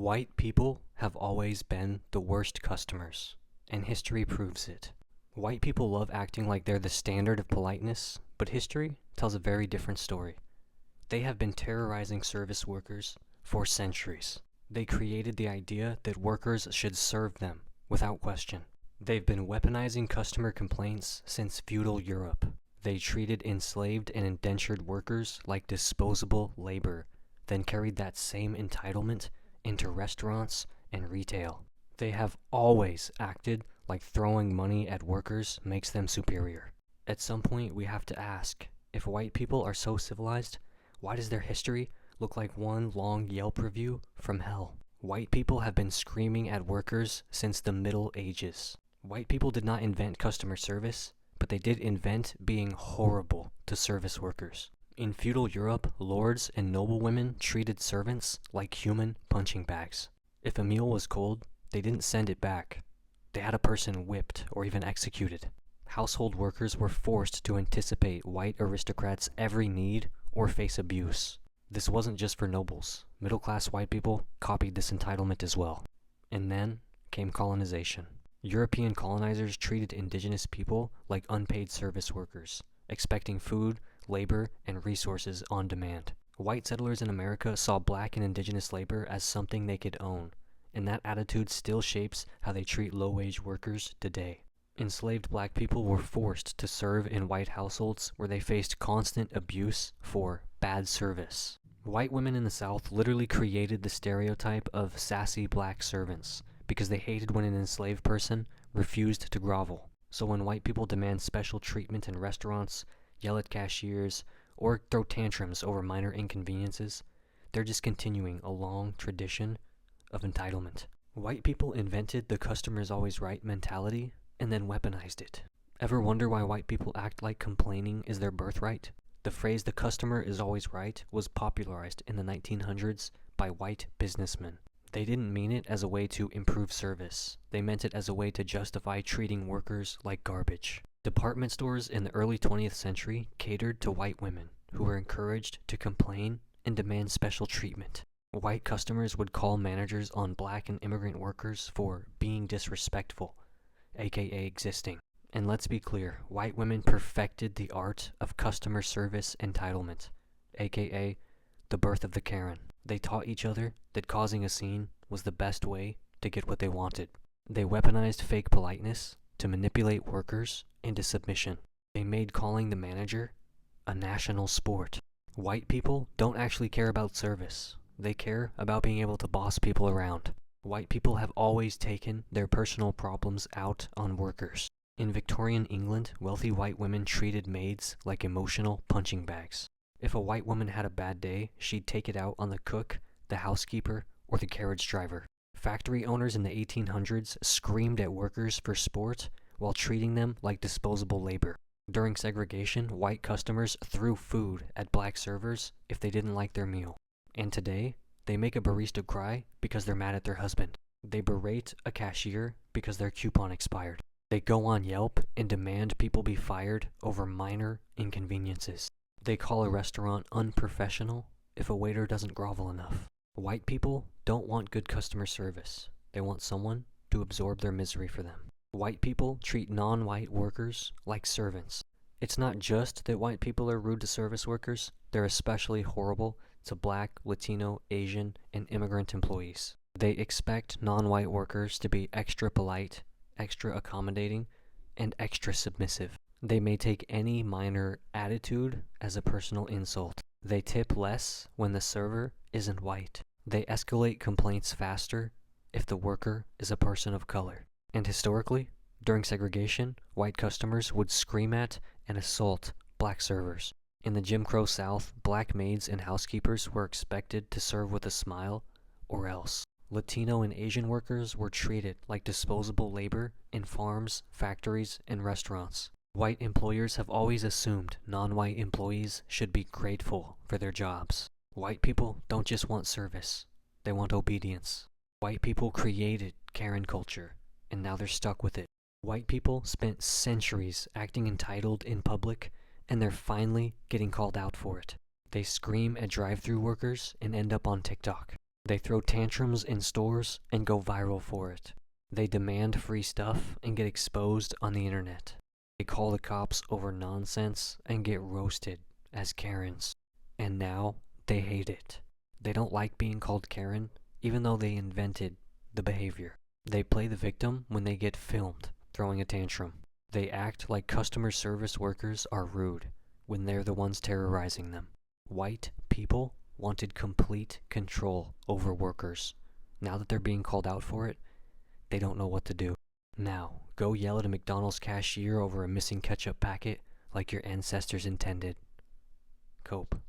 White people have always been the worst customers, and history proves it. White people love acting like they're the standard of politeness, but history tells a very different story. They have been terrorizing service workers for centuries. They created the idea that workers should serve them without question. They've been weaponizing customer complaints since feudal Europe. They treated enslaved and indentured workers like disposable labor, then carried that same entitlement into restaurants and retail. They have always acted like throwing money at workers makes them superior. At some point, we have to ask, if white people are so civilized, why does their history look like one long Yelp review from hell? White people have been screaming at workers since the Middle Ages. White people did not invent customer service, but they did invent being horrible to service workers. In feudal Europe, lords and noblewomen treated servants like human punching bags. If a meal was cold, they didn't send it back. They had a person whipped or even executed. Household workers were forced to anticipate white aristocrats' every need or face abuse. This wasn't just for nobles. Middle-class white people copied this entitlement as well. And then came colonization. European colonizers treated indigenous people like unpaid service workers, expecting food, labor, and resources on demand. White settlers in America saw black and indigenous labor as something they could own, and that attitude still shapes how they treat low-wage workers today. Enslaved black people were forced to serve in white households where they faced constant abuse for bad service. White women in the South literally created the stereotype of sassy black servants because they hated when an enslaved person refused to grovel. So when white people demand special treatment in restaurants, yell at cashiers, or throw tantrums over minor inconveniences, they're just continuing a long tradition of entitlement. White people invented the customer is always right mentality and then weaponized it. Ever wonder why white people act like complaining is their birthright? The phrase the customer is always right was popularized in the 1900s by white businessmen. They didn't mean it as a way to improve service. They meant it as a way to justify treating workers like garbage. Department stores in the early 20th century catered to white women who were encouraged to complain and demand special treatment. White customers would call managers on black and immigrant workers for being disrespectful, aka existing. And let's be clear, white women perfected the art of customer service entitlement, aka the birth of the Karen. They taught each other that causing a scene was the best way to get what they wanted. They weaponized fake politeness to manipulate workers into submission. They made calling the manager a national sport. White people don't actually care about service. They care about being able to boss people around. White people have always taken their personal problems out on workers. In Victorian England, wealthy white women treated maids like emotional punching bags. If a white woman had a bad day, she'd take it out on the cook, the housekeeper, or the carriage driver. Factory owners in the 1800s screamed at workers for sport while treating them like disposable labor. During segregation, white customers threw food at black servers if they didn't like their meal. And today, they make a barista cry because they're mad at their husband. They berate a cashier because their coupon expired. They go on Yelp and demand people be fired over minor inconveniences. They call a restaurant unprofessional if a waiter doesn't grovel enough. White people don't want good customer service. They want someone to absorb their misery for them. White people treat non-white workers like servants. It's not just that white people are rude to service workers, they're especially horrible to black, Latino, Asian, and immigrant employees. They expect non-white workers to be extra polite, extra accommodating, and extra submissive. They may take any minor attitude as a personal insult. They tip less when the server isn't white. They escalate complaints faster if the worker is a person of color. And historically, during segregation, white customers would scream at and assault black servers. In the Jim Crow South, black maids and housekeepers were expected to serve with a smile or else. Latino and Asian workers were treated like disposable labor in farms, factories, and restaurants. White employers have always assumed non-white employees should be grateful for their jobs. White people don't just want service, they want obedience. White people created Karen culture, and now they're stuck with it. White people spent centuries acting entitled in public, and they're finally getting called out for it. They scream at drive-thru workers and end up on TikTok. They throw tantrums in stores and go viral for it. They demand free stuff and get exposed on the internet. They call the cops over nonsense and get roasted as Karens. And now they hate it. They don't like being called Karen, even though they invented the behavior. They play the victim when they get filmed throwing a tantrum. They act like customer service workers are rude when they're the ones terrorizing them. White people wanted complete control over workers. Now that they're being called out for it, they don't know what to do. Now, go yell at a McDonald's cashier over a missing ketchup packet like your ancestors intended. Cope.